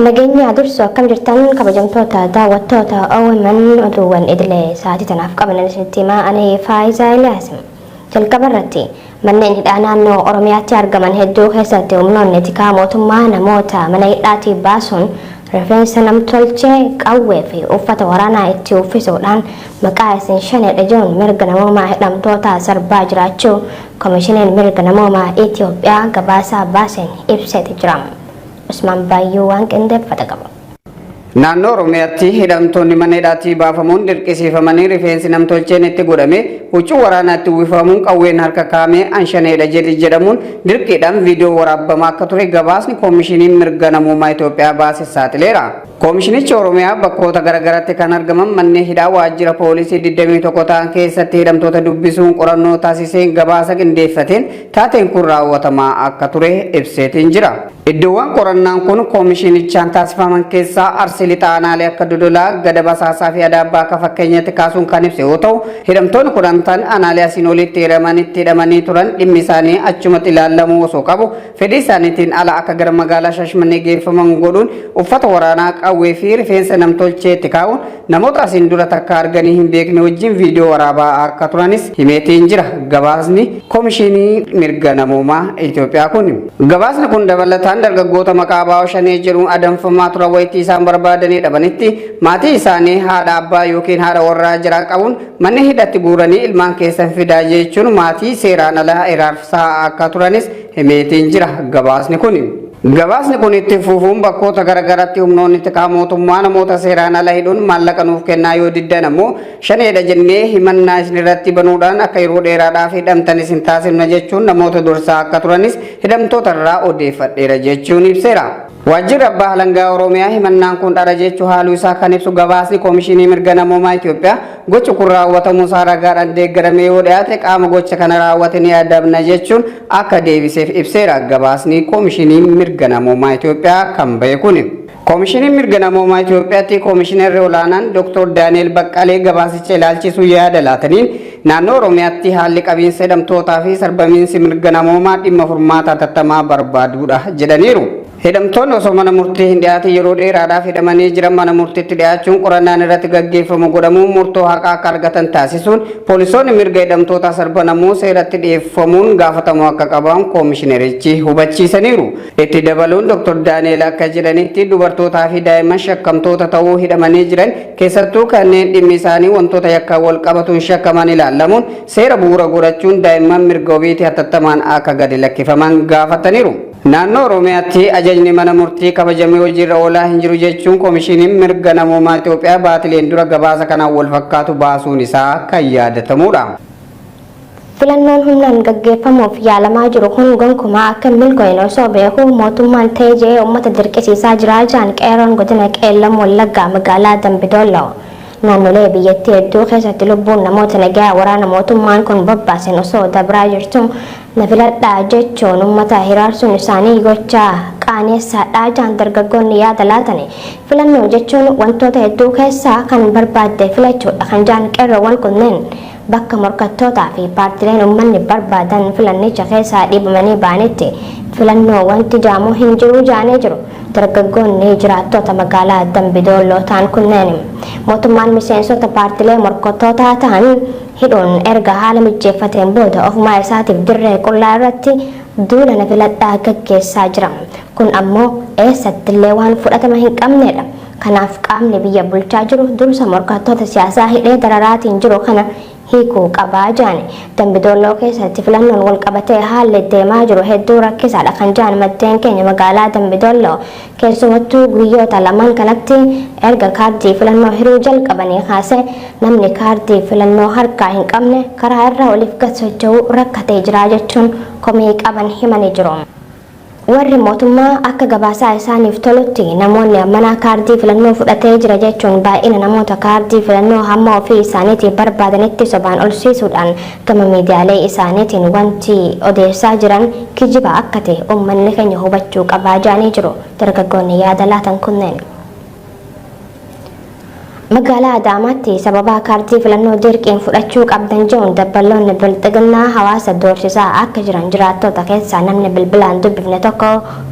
Nageenya dursoo akkam jirtan kabajamtoota daawwattoota OMN oduuwwan idilee sa'aatii tanaaf qaban isinitti himaa ani Faayisaa Iliyaasim. Jalqaba irratti manneen hidhaa naannoo Oromiyaatti argaman hedduu keessatti humnoonni tikaa mootummaa namoota mana hidhaatii baasuun rifeensa namtolchee qawwee fi uffata waraanaa itti uffisuudhaan maqaa isin shanedha jechuun mirga namoomaa hidhamtoota sarbaa jiraachuu Komishineen mirga namoomaa Itoophiyaa gabaasaa baaseen ibseeti jira. Usman Bayyuu waan qindeeffate qaba. Naannoo Oromiyaatti hidhamtoonni mana hidhaatii baafamuun dirqisiifamanii rifeensi namtolcheen itti godhame huccuu waraanaatti uwwifamuun qawween harka kaa'amee anshaneedha jedhamuun dirqiidhaan viidiyoo waraabbamaa akka ture gabaasni Koomishiniin mirga namoomaa Itoophiyaa baase saaxileera. Koomishinichi Oromiyaa bakkoota garaagaraatti kan argaman manneen hidhaa waajjira poolisii 21 ta'an keessatti hidhamtoota dubbisuun qorannoo taasiseen gabaasa qindeeffateen taateen kun raawwatamaa akka ture ibseetiin jira. Iddoowwan qorannaan kun koomishinichaan taasifaman keessaa Arsii Lixaanaalee akka Dodolaa, Gada Basaasaa fi Adaabbaa akka fakkeenyatti kaasuun kan ibse yoo ta'u, hidhamtoonni kudhan ta'an aanaalee asiin olitti hidhamanii turan dhimmi isaanii achumatti ilaalamuu osoo qabu fedhii isaaniitiin ala akka gara magaalaa Shaashmannee geeffaman godhuun uffata waraanaa qawwee fi rifeensa namtolcheetti kaa'uun namoota asiin dura takka arganii hin beekne wajjin viidiyoo waraabaa akka turanis himeetiin jira. Gabaasni Koomishinii mirga namoomaa Itoophiyaa kun. Gabaasni kun dabalataan dargaggoota maqaa Baawoo Shanee jedhuun adamfamaa turan wayitii isaan barbaadanii dhabanitti maatii isaanii haadha abbaa yookiin haadha warraa jiraa qabuun manni hidhatti guuranii ilmaan keessan fidaa jechuun maatii seeraan ala iraarsaa akka turanis himeetiin jira. Gabaasni kun itti fufuun bakkoota garaagaraatti humnoonni tikaa mootummaa namoota seeraan ala hidhuun maallaqa nuuf kennaa yoo diddan ammoo shaneedha jennee himannaa isin irratti banuudhaan akka yeroo dheeraadhaaf hidhamtan isin taasifna jechuun namoota dursaa akka turanis hidhamtoota irraa odeeffadheera jechuun ibseera. Waajjirri Abbaa Alangaa Oromiyaa himannaan kun dhara jechuu haaluu isaa kan ibsu gabaasni Koomishinii mirga namoomaa Itoophiyaa gochi kun raawwatamuu isaa ragaadhaan deeggaramee yoo dhiyaate qaama gocha kana raawwate ni adabna jechuun akka deebiseef ibseera. Gabaasni Koomishinii mirga namoomaa Itoophiyaa kan bahe kun. Koomishiniin mirga namoomaa Itoophiyaatti Koomishineerri olaanaan Dr. Daani'el Baqqalee gabaasicha ilaalchisuu yaada laataniin naannoo Oromiyaatti haalli qabiinsa hidhamtootaa fi sarbamiinsi mirga namoomaa dhimma furmaata hatattamaa barbaaduudha jedhaniiru. Hidhamtoonni osoo mana murtii hin dhiyaatin yeroo dheeraadhaaf hidhamanii jiran mana murtiitti dhiyaachuun qorannaan irratti gaggeeffamu godhamuun murtoo haqaa akka argatan taasisuun poolisoonni mirga hidhamtoota sarbanamuu seeratti dhiyeeffamuun gaafatamuu akka qaban koomishinerichi hubachiisaniiru. Itti dabaluun Dr. Daani'el akka jedhanitti dubartootaa fi daa'imman shakkamtoota ta'uu hidhamanii jiran keessattuu kanneen dhimmi isaanii wantoota yakkaan wal qabatuun shakkaman ilaalamuun seera bu'uura godhachuun daa'imman mirga ofiitti hatattamaan akka gadi lakkifaman gaafataniiru. Naannoo Oromiyaatti ajajni mana murtii kabajamee hojiirra oolaa hin jiru jechuun Koomishiniin mirga namoomaa Itoophiyaa baatileen dura gabaasa kanaan wal fakkaatu baasuun isaa kan yaadatamudha. Filannoon humnaan gaggeeffamuuf yaalamaa jiru kun gonkumaa akka milkoofne osoo beekuu mootummaan ta'ee jedhee uummata dirqisiisaa jira jedhan qeerroon godina Qeellam Wallaggaa magaalaa Dambidolloo. Naannolee biyyattii hedduu keessatti lubbuun namoota nagaa waraana mootummaan kun babbaasen osoo dabraa jirtu na filadhaa jechuun uummata hiraarsuun isaanii gochaa qaaneessaadhaa jedhan dargaggoonni yaada laatani. Filannoo jechuun wantoota hedduu keessaa kan barbaadde filachuudha kan jedhan qeerroowwan kunneen bakka morkattootaa fi paartileen uummanni barbaadan filannicha keessaa dhiibamanii ba'anitti filannoo wanti jaamu hin jiru jaanee jiru. Dargaggoonni jiraattota magaalaa Dambidolloo ta'an kunneen mootummaan miseensota paartilee morkattootaa ta'an hidhuun erga haala mijeeffateen booda ofumaa isaatiif dirree qullaa irratti duula na filadhaa gaggeessaa jira. Kun ammoo eessattillee waan fudhatama hin qabnedha. Kanaaf qaamni biyya bulchaa jiru dursa morkattoota siyaasaa hidhee dararaatiin jiru kana hiikuu qabaa jedhan. Dambidolloo keessatti filannoon wal qabatee haalli deemaa jiru hedduu rakkisaadha kan jedhan maddeen keenya magaalaa Dambidolloo. Keessumattuu guyyoota lamaan kanatti erga kaardii filannoo hiruu jalqabanii kaasee namni kaardii filannoo harkaa hin qabne karaa irra waliif gad socho'uu rakkatee jira jechuun komii qaban himanii jiru. Warri mootummaa akka gabaasaa isaaniif tolutti namoonni ammanaa kaardii filannoo fudhatee jira jechuun baay'ina namoota kaardii filannoo hamma ofii isaaniitii barbaadanitti sobaan olsiisuudhaan gama miidiyaalee isaaniitiin wanti odeessaa jiran kijiba akka ta'e uummanni keenya hubachuu qabaa jedhanii jiru dargaggoonni yaada laatan kunneen. magaalaa Adaamaatti sababa kaartii filannoo dirqiin fudhachuu qabdan jechuun dabballoonni bilxiginnaa hawaasa doorsisaa akka jiran jiraattota keessaa namni bilbilaan dubbifne tokko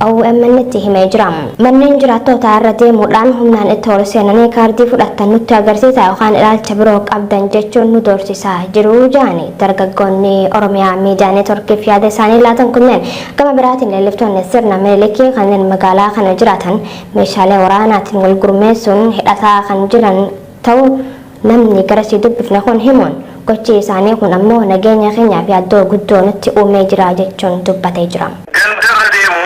OMN'tti himee jira. Manneen jiraattota irra deemuudhaan humnaan itti ol seenanii kaartii fudhatan nutti agarsiisa yookaan ilaalcha biroo qabdan jechuun nu doorsisaa jiru jedhani dargaggoonni Oromiyaa miidiyaa neetworkiif yaada isaanii laatan kunneen gama biraatiin leelliftoonni sirna Minilikii kanneen magaalaa kana jiraatan meeshaalee waraanaatiin wal gurmeessuun hidhataa kan jiran ta'u namni garasii dubbifne kun himuun gochi isaanii kun ammoo nageenya keenyaaf yaaddoo guddoo nutti uumee jira jechuun dubbatee jira. Gandarra deemu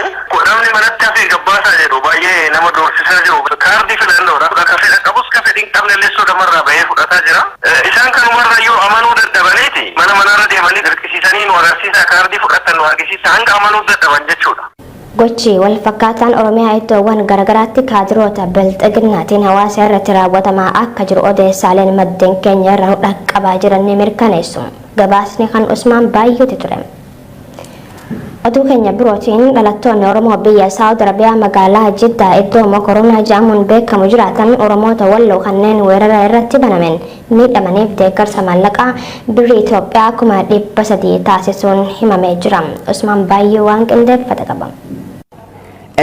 namni manatti hafee gabbaasaa jedhu baay'ee nama doorsisaa jiru. Kaardii filannoodha. Akka fedha qabus ka fedhiin qabne illee sodamarraa bahee fudhataa jira. Isaan kanumarra yoo amanuu dadhabaniiti mana manarra deemanii dirqisiisanii nu agarsiisa kaardii fudhatan nu agarsiisa hanga amanuu dadhaban jechuudha. Gochi wal fakkaataan Oromiyaa iddoowwan garagaraatti kaadiroota bilxiginnaatiin hawaasa irratti raawwatamaa akka jiru odeessaaleen maddeen keenya irraa dhaqqabaa jiran ni mirkaneessu. Gabaasni kan Usmaan baay'eetu ture. Oduu keenya birootiin dhalattoonni Oromoo biyya Saawud Arabiyaa magaalaa Jiddaa iddoo Mokoronaa jedhamuun beekamu jiraatan Oromoota Walloo kanneen weerara irratti banamen miidhamaniif deeggarsa maallaqaa birrii Itoophiyaa 300 taasisuun himamee jira. Usmaan baay'ee waan qindeeffate qaba.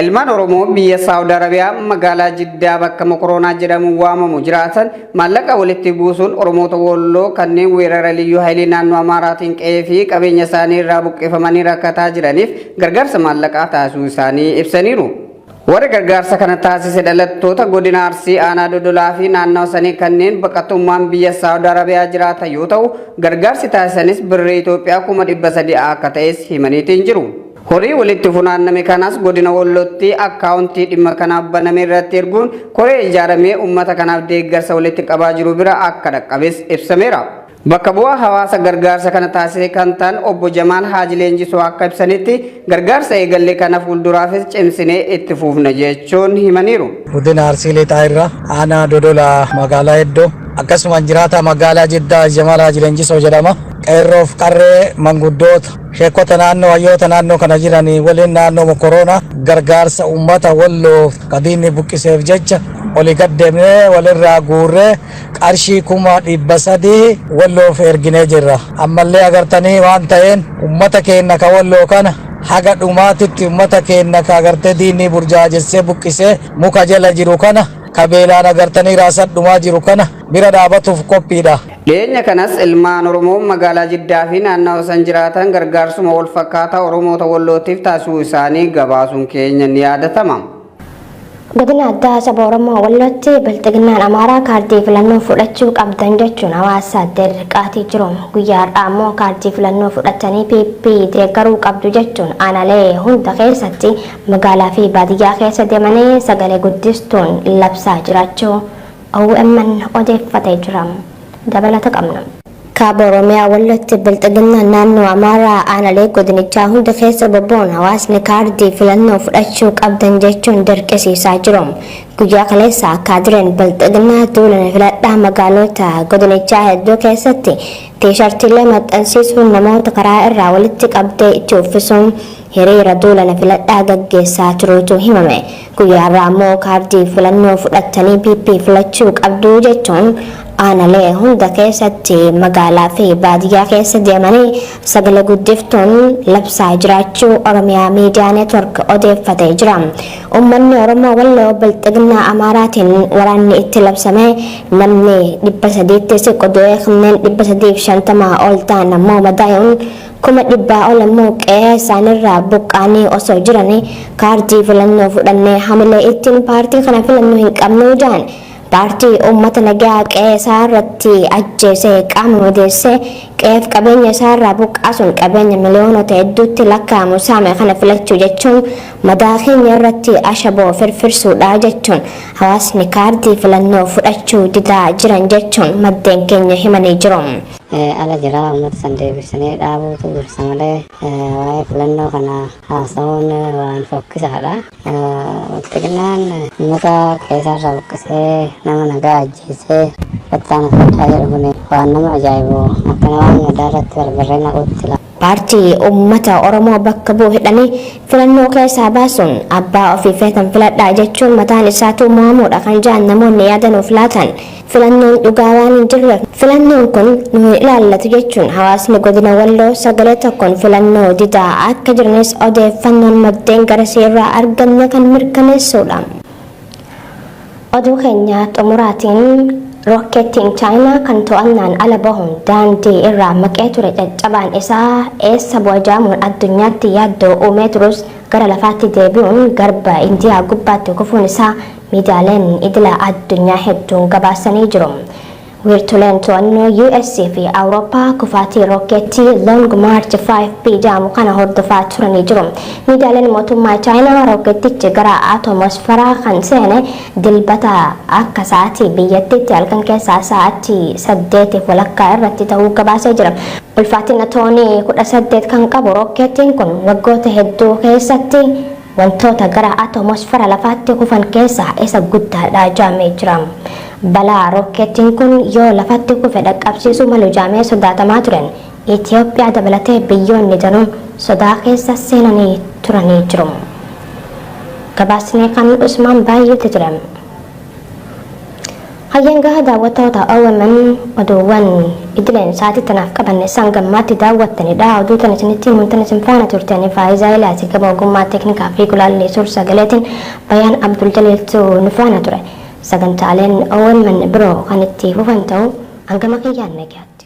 Ilmaan Oromoo biyya Saawud Arabiyaa magaalaa Jiddaa bakka Mokoronaa jedhamuun waamamu jiraatan maallaqa walitti buusuun Oromoota Walloo kanneen weerara liyyuu haayilii naannoo Amaaraatiin qe'ee fi qabeenya isaanii irraa buqqifamanii rakkataa jiraniif gargaarsa maallaqaa taasisuu isaanii ibsaniiru. Warri gargaarsa kana taasise dhalattoota godina Arsii aanaa Dodolaa fi naannoo sanii kanneen baqattummaan biyya Saawud Arabiyaa jiraatan yoo ta'u gargaarsi taasisanis birrii Itoophiyaa 300 akka ta'es himaniitiin jiru. Horii walitti funaanname kanas godina Wallootti akkaawuntii dhimma kanaaf baname irratti erguun koree ijaaramee uummata kanaaf deeggarsa walitti qabaa jiru bira akka dhaqqabes ibsameera. Bakka bu'aa hawaasa gargaarsa kana taasise kan ta'an obbo Jamaal Haaji Leenjisoo akka ibsanitti gargaarsa eegallee kana fuulduraafis cimsinee itti fuufna jechuun himaniiru. Godina Arsii Lixaa irraa aanaa Dodolaa magaalaa Eddoo akkasuma jiraata magaalaa Jiddaa Jamaal Haaji Leenjisoo jedhama. Qeerroof qarree manguddoota sheekota naannoo hayyoota naannoo kana jiranii waliin naannoo Mokoronaa gargaarsa uummata Walloof qabiinni buqqiseef jecha olii gaddeemnee walirraa guurree qarshii 300 Walloof erginee jirra. Ammallee agartanii waan ta'een uummata keenya ka Walloo kana haga dhumaatitti uummata keenya ka agartee diinni burjaajessee buqqisee muka jala jiru kana kabeelaan agartanii raasadhumaa jiru kana bira dhaabatuuf qophiidha. Dhiyeenya kanas ilmaan Oromoo magaalaa Jiddaa fi naannoo san jiraatan gargaarsuma wal fakkaataa Oromoota Wallootiif taasisuu isaanii gabaasuun keenya ni yaadatama. Godina addaa saba Oromoo Wallootti bilxiginnaan Amaaraa kaardii filannoo fudhachuu qabdan jechuun hawaasa dirqaatii jiru. Guyyaa har'aa immoo kaardii filannoo fudhatanii PP deeggaruu qabdu jechuun aanaalee hunda keessatti magaalaa fi baadiyyaa keessa deemanii sagalee guddistuun labsaa jiraachuu OMN odeeffatee jira. Dabalata qabna. Kaaba Oromiyaa Wallootti bilxiginnaan naannoo Amaaraa aanaalee godinichaa hunda keessa bobba'uun hawaasni kaardii filannoo fudhachuu qabdan jechuun dirqisiisaa jiru. Guyyaa kaleessa kaadireen bilxiginnaa duulana filadhaa magaalota godinichaa hedduu keessatti tiishartiilee maxxansiisuun namoota karaa irraa walitti qabdee itti uffisuun hiriira duulana filadhaa gaggeessaa turuutu himame. Guyyaa irraa immoo kaardii filannoo fudhatanii PP filachuu qabdu jechuun aanaalee hunda keessatti magaalaa fi baadiyyaa keessa deemanii sagalee guddiftuun labsaa jiraachuu Oromiyaa miidiyaa neetwork odeeffatee jira. Uummanni Oromoo Walloo bilxiginnaa Amaaraatiin waraanni itti labsame namni 300tti siqodee kanneen 350 ol ta'an ammoo madaa'uun 100 ol ammoo qe'ee isaanirraa buqqaanii osoo jiranii kaardii filannoo fudhannee hamilee ittiin paartii kana filannoo hin qabnu jedhan. Paartii uummata nagaa qe'ee isaa irratti ajjeesee qaama odeessee qe'eef qabeenya isaa irraa buqqaasuun qabeenya miliyoonota hedduutti lakkaa'amu saame kana filachuu jechuun madaa keenya irratti ashaboo firfirsuudha jechuun hawaasni kaardii filannoo fudhachuu didaa jiran jechuun maddeen keenya himanii jiru. Ala jira uummata san deebisanii dhaabuutu dursa malee waa'ee filannoo kana haasa'uun waan fokkisaadha. Bilxiginnaan uummata keessaarraa buqqisee nama nagaa ajjeesee battaan fudhaa jedhu kun waan nama ajaa'ibu akkana waan madaa irratti barbarree naquutti paartii uummata Oromoo bakka bu'u hidhanii filannoo keessaa baasuun abbaa ofii feetan filadhaa jechuun mataan isaatu moo'amuudha kan jedhan namoonni yaadanuuf laatan filannoon dhugaa waan hin jirreef filannoon kun nu ilaallatu jechuun hawaasni godina Walloo sagalee tokkoon filannoo didaa akka jiranis odeeffannoon maddeen garasii irraa arganne kan mirkaneessuudha. Oduu keenya xumuraatiin rokkeettiin Chaayinaa kan to'annaan ala bahuun daandii irraa maqee ture caccabaan isaa eessa bu'a jedhamuun addunyaatti yaaddoo uumee turus gara lafaatti deebi'uun garba Indiyaa gubbaatti kufuun isaa miidiyaaleen idila addunyaa hedduun gabaasanii jiru. Wiirtuleen to'annoo US fi Awurooppaa kufaatii rokkeettii Long March 5B jedhamu kana hordofaa turanii jiru. Miidiyaaleen mootummaa Chaayinaa rokkeettichi gara atmosferaa kan seene dilbata akka sa'aatii biyyattiitti halkan keessaa sa'aatii 8:00 irratti ta'uu gabaasee jira. Ulfaatina toonii 18 kan qabu rokkeettiin kun waggoota hedduu keessatti wantoota gara atmosfera lafaatti kufan keessaa isa guddaadha jedhamee jira. Balaa rokkeettiin kun yoo lafatti kufe dhaqqabsiisuu malu jedhamee sodaatamaa turan Itoophiyaa dabalatee biyyoonni danuun sodaa keessa seenanii turanii jiru. Gabaasni kan Usmaan baay'eetu jira. Hayyangaa daawwattoota OMN oduuwwan idileen sa'aatii tanaaf qabanne isaan gammaatti daawwattanidha. Oduu tan isinitti himuun isin faana turtanii Faayizaa Ilaati gama ogummaa teeknikaa fi gulaallee suur sagaleetiin Bayaan Abdul Jaliiltu nu faana ture. Sagantaaleen OMN biroo kan itti fufan ta'u hangama kiyyaan nageenya.